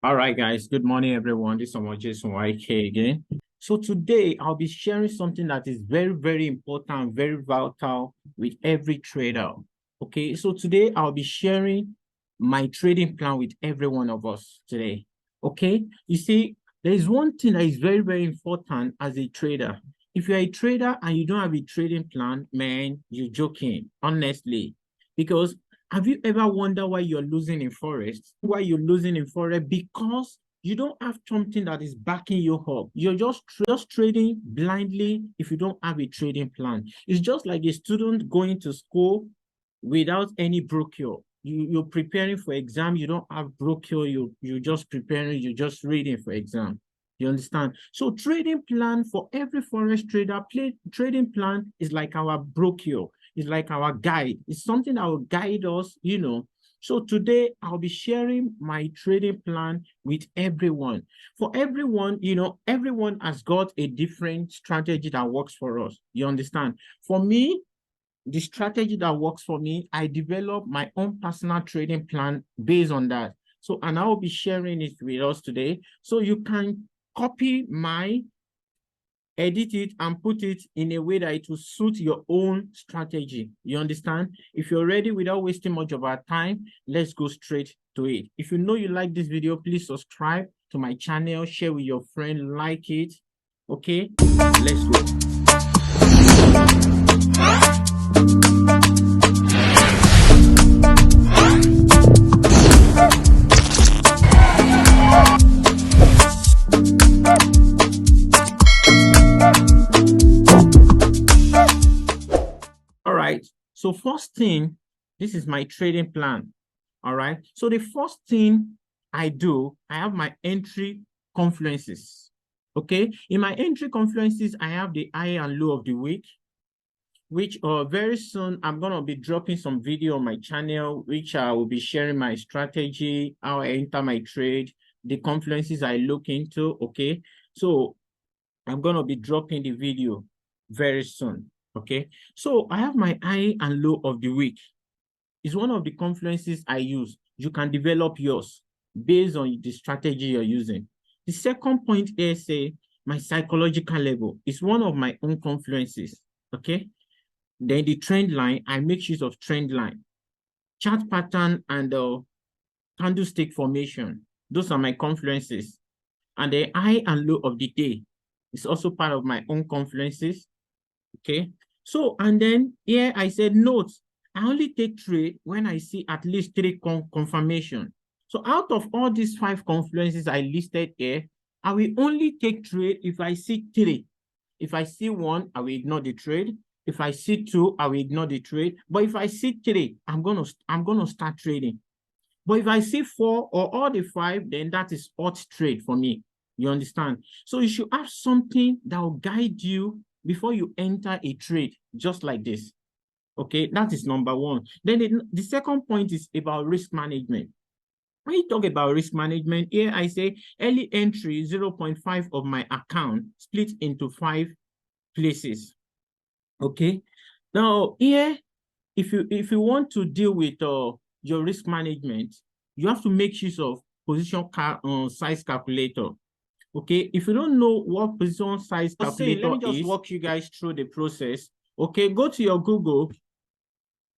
All right, guys. Good morning, everyone. This is Jason YK again. So today I'll be sharing something that is very, very important, very vital with every trader. Okay, so today I'll be sharing my trading plan with every one of us today. Okay, you see, there is one thing that is very, very important as a trader. If you're a trader and you don't have a trading plan, man, you're joking, honestly, because have you ever wondered why you're losing in forex? Why you're losing in forex? Because you don't have something that is backing you up. You're just trading blindly if you don't have a trading plan. It's just like a student going to school without any brochure. You're preparing for exam, you don't have brochure, you're just preparing, you're just reading for exam. You understand? So trading plan for every forex trader, trading plan is like our brochure. It's like our guide. It's something that will guide us. So today I'll be sharing my trading plan with everyone. For everyone, everyone has got a different strategy that works for us. You understand? For me, the strategy that works for me, I develop my own personal trading plan based on that. So, and I will be sharing it with us today. So you can copy my edit it and put it in a way that it will suit your own strategy. You understand? If you're ready, without wasting much of our time, let's go straight to it. If you know you like this video, please subscribe to my channel, share with your friend, like it. Okay, let's go. All right. So first thing, this is my trading plan. All right. So the first thing I do, I have my entry confluences. Okay. In my entry confluences, I have the high and low of the week, which very soon I'm going to be dropping some video on my channel, which I will be sharing my strategy, how I enter my trade, the confluences I look into. Okay. So I'm going to be dropping the video very soon. Okay. So I have my high and low of the week. It's one of the confluences I use. You can develop yours based on the strategy you're using. The second point here, say, my psychological level is one of my own confluences. Okay. Then the trend line, I make use of trend line, chart pattern, and candlestick formation. Those are my confluences. And the high and low of the day is also part of my own confluences. Okay. So, and then here I said, note, I only take trade when I see at least three confirmation. So out of all these 5 confluences I listed here, I will only take trade if I see 3. If I see 1, I will ignore the trade. If I see 2, I will ignore the trade. But if I see 3, I'm gonna start trading. But if I see 4 or all the 5, then that is hot trade for me. You understand? So you should have something that will guide you before you enter a trade, just like this. Okay, that is number 1. Then the second point is about risk management. When you talk about risk management, here I say early entry 0.5 of my account split into 5 places. Okay. Now here, if you want to deal with your risk management, you have to make use of position size calculator. Okay, if you don't know what position size calculator let me just walk you guys through the process. Okay, go to your Google,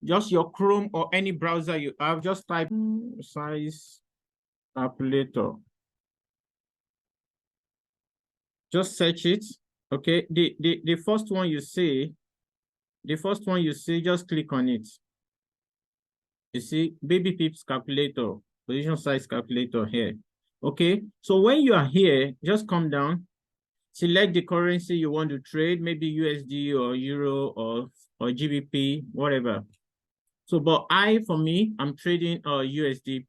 just your Chrome or any browser you have, just type size calculator. Just search it. Okay, the first one you see, just click on it. You see, baby pips calculator, position size calculator here. Okay, so when you are here, just come down, select the currency you want to trade, maybe USD or Euro or GBP, whatever. So, but for me, I'm trading USD.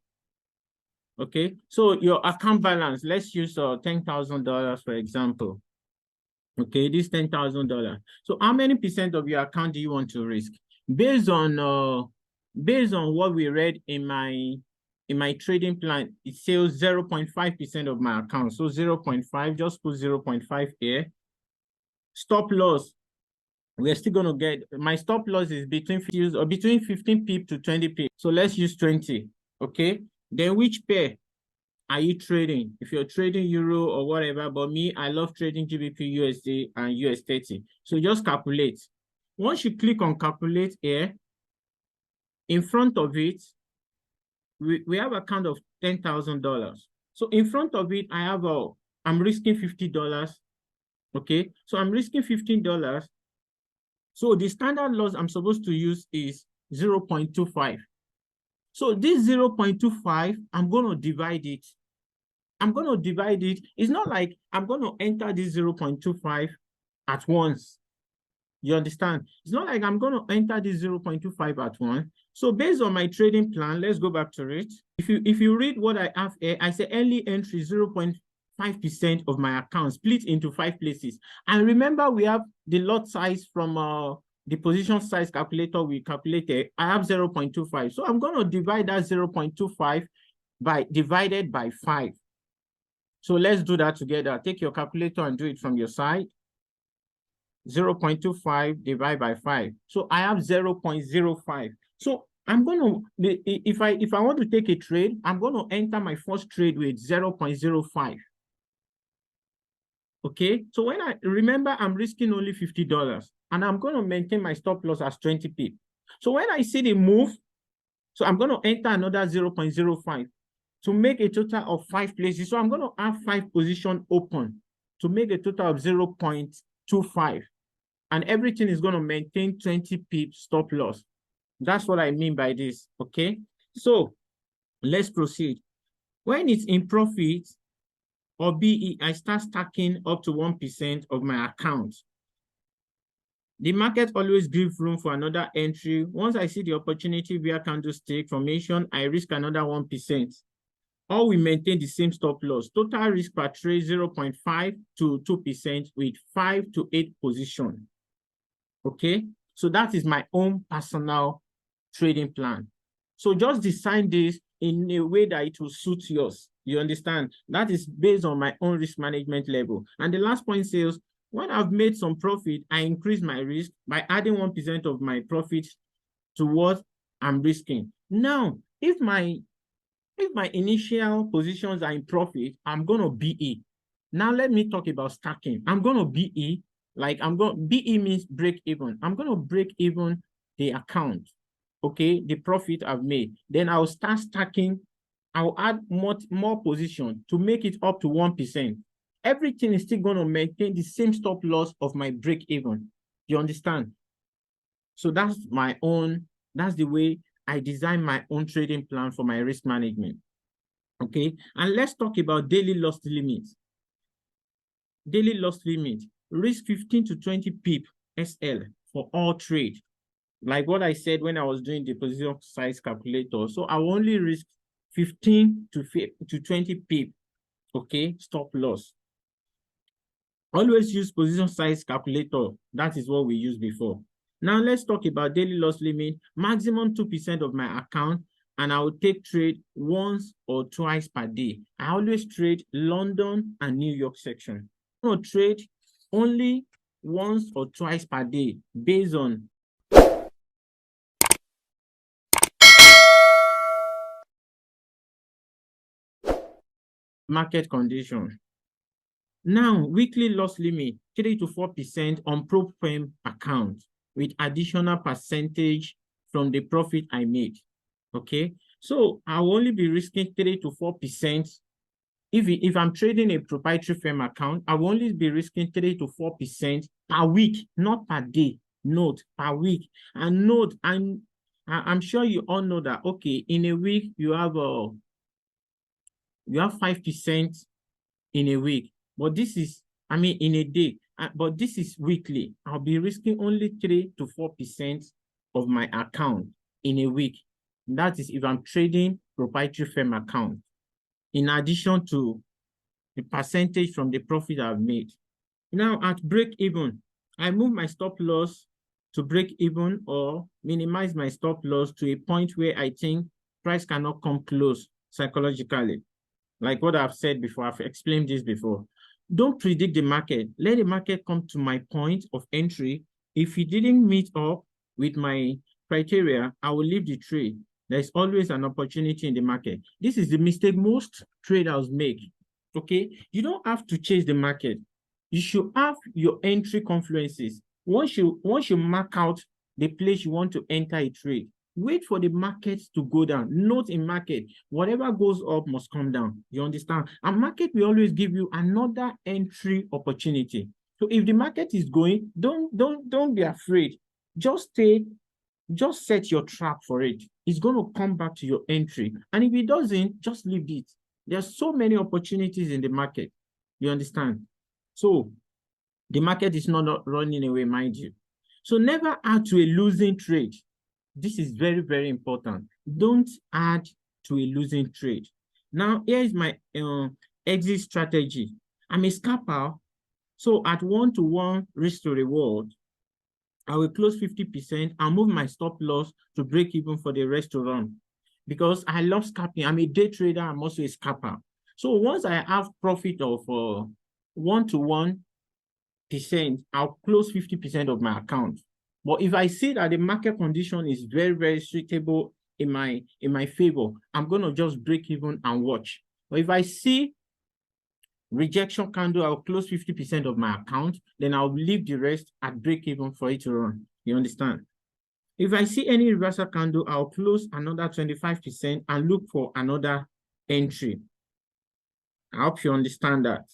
Okay, so your account balance, let's use $10,000 for example. Okay, this $10,000. So how many percent of your account do you want to risk? Based on what we read in my trading plan, it says 0.5% of my account. So 0.5, just put 0.5 here. Stop loss, we're still going to get, my stop loss is between 15 pip to 20 pip. So let's use 20. Okay, then which pair? are you trading? If you're trading euro or whatever, but me, I love trading GBP, USD, and US30. So just calculate. Once you click on calculate here, in front of it, we have a count of $10,000. So in front of it, I'm risking $50. Okay, so I'm risking $15. So the standard loss I'm supposed to use is 0.25. So this 0.25, I'm going to divide it. It's not like I'm going to enter this 0.25 at once. You understand? It's not like I'm going to enter this 0.25 at once. So based on my trading plan, let's go back to it. If you read what I have here, I say early entry 0.5% of my account split into 5 places. And remember, we have the lot size from the position size calculator we calculated. I have 0.25. So I'm going to divide that 0.25 divided by 5. So let's do that together. Take your calculator and do it from your side. 0.25 divided by 5. So I have 0.05. So I'm going to, if I want to take a trade, I'm going to enter my first trade with 0.05. Okay, so when I remember, I'm risking only $50 and I'm going to maintain my stop loss as 20 pip. So when I see the move, so I'm going to enter another 0.05 to make a total of 5 places. So I'm going to have 5 positions open to make a total of 0.25. And everything is going to maintain 20 pip stop loss. That's what I mean by this, okay? So let's proceed. When it's in profit or BE, I start stacking up to 1% of my account. The market always gives room for another entry. Once I see the opportunity via candlestick formation, I risk another 1%. Or we maintain the same stop loss. Total risk per trade 0.5 to 2% with 5 to 8 positions. Okay, so that is my own personal trading plan. So just design this in a way that it will suit yours. You understand? That is based on my own risk management level. And the last point says, when I've made some profit, I increase my risk by adding 1% of my profit to what I'm risking. Now, if my initial positions are in profit, I'm going to BE. Now let me talk about stacking. I'm going to BE. BE means break even. I'm going to break even the account, okay, the profit I've made. Then I'll start stacking. I'll add more position to make it up to 1%. Everything is still going to maintain the same stop loss of my break even. You understand? So that's the way I design my own trading plan for my risk management. Okay, and let's talk about daily loss limits. Daily loss limit. Risk 15 to 20 pip SL for all trade. Like what I said when I was doing the position size calculator. So I will only risk 15 to 20 pip, okay, stop loss. Always use position size calculator. That is what we used before. Now let's talk about daily loss limit. Maximum 2% of my account, and I will take trade once or twice per day. I always trade London and New York section. I will trade only once or twice per day based on market condition. Now, weekly loss limit 3 to 4% on pro-firm account with additional percentage from the profit I made. Okay, so I'll only be risking 3 to 4%. If I'm trading a proprietary firm account, I will only be risking 3 to 4% per week, not per day. Note, per week. And note, I'm sure you all know that, okay, in a week, you have 5% in a week. But this is, in a day, but this is weekly. I'll be risking only 3 to 4% of my account in a week. That is if I'm trading proprietary firm account, in addition to the percentage from the profit I've made. Now at break even, I move my stop loss to break even or minimize my stop loss to a point where I think price cannot come close psychologically. Like what I've said before, I've explained this before. Don't predict the market. Let the market come to my point of entry. If it didn't meet up with my criteria, I will leave the trade. There's always an opportunity in the market. This is the mistake most traders make. Okay, you don't have to chase the market. You should have your entry confluences. Once you mark out the place you want to enter a trade, wait for the market to go down. Note in market, whatever goes up must come down. You understand? And market will always give you another entry opportunity. So if the market is going, don't be afraid. Just set your trap for it. It's going to come back to your entry. And if it doesn't, just leave it. There's so many opportunities in the market. You understand? So the market is not running away, mind you. So never add to a losing trade. This is very, very important. Don't add to a losing trade. Now, here is my exit strategy. I'm a scalper. So at 1-to-1 risk to reward, I will close 50%. I'll move my stop loss to break even for the rest to run. Because I love scalping. I'm a day trader. I'm also a scalper. So once I have profit of 1-to-1%, I'll close 50% of my account. But if I see that the market condition is very, very suitable in my favor, I'm going to just break even and watch. But if I see rejection candle, I'll close 50% of my account, then I'll leave the rest at break even for it to run. You understand? If I see any reversal candle, I'll close another 25% and look for another entry. I hope you understand that.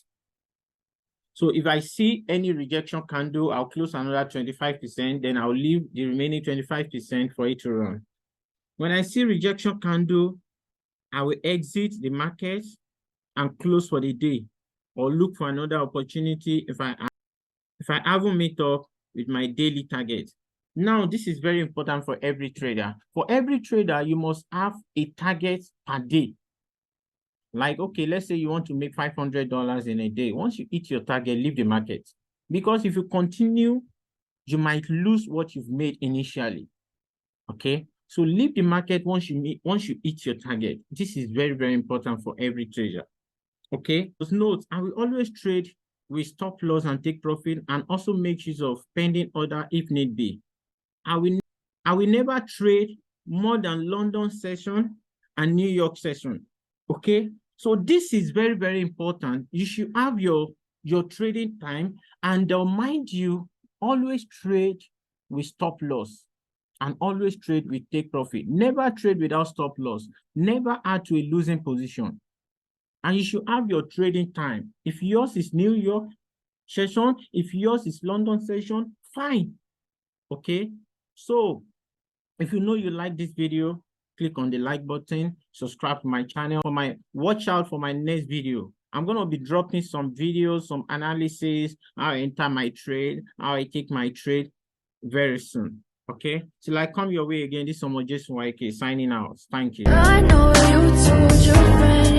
So if I see any rejection candle, I'll close another 25%, then I'll leave the remaining 25% for it to run. When I see rejection candle, I will exit the market and close for the day, or look for another opportunity if I haven't met up with my daily target. Now, this is very important for every trader. For every trader, you must have a target per day. Like, okay, let's say you want to make $500 in a day. Once you hit your target, leave the market. Because if you continue, you might lose what you've made initially. Okay? So leave the market once you hit your target. This is very, very important for every trader. Okay? Just note, I will always trade with stop loss and take profit, and also make use of pending order if need be. I will never trade more than London session and New York session. Okay? So this is very, very important. You should have your trading time, and mind you, always trade with stop loss and always trade with take profit. Never trade without stop loss. Never add to a losing position. And you should have your trading time. If yours is New York session, if yours is London session, fine. Okay? So if you know you like this video, click on the like button, subscribe to my channel. Watch out for my next video. I'm going to be dropping some videos, some analysis, how I enter my trade, how I take my trade very soon. Okay? Till I come your way again, this is Jason YK signing out. Thank you. I know you told your friend.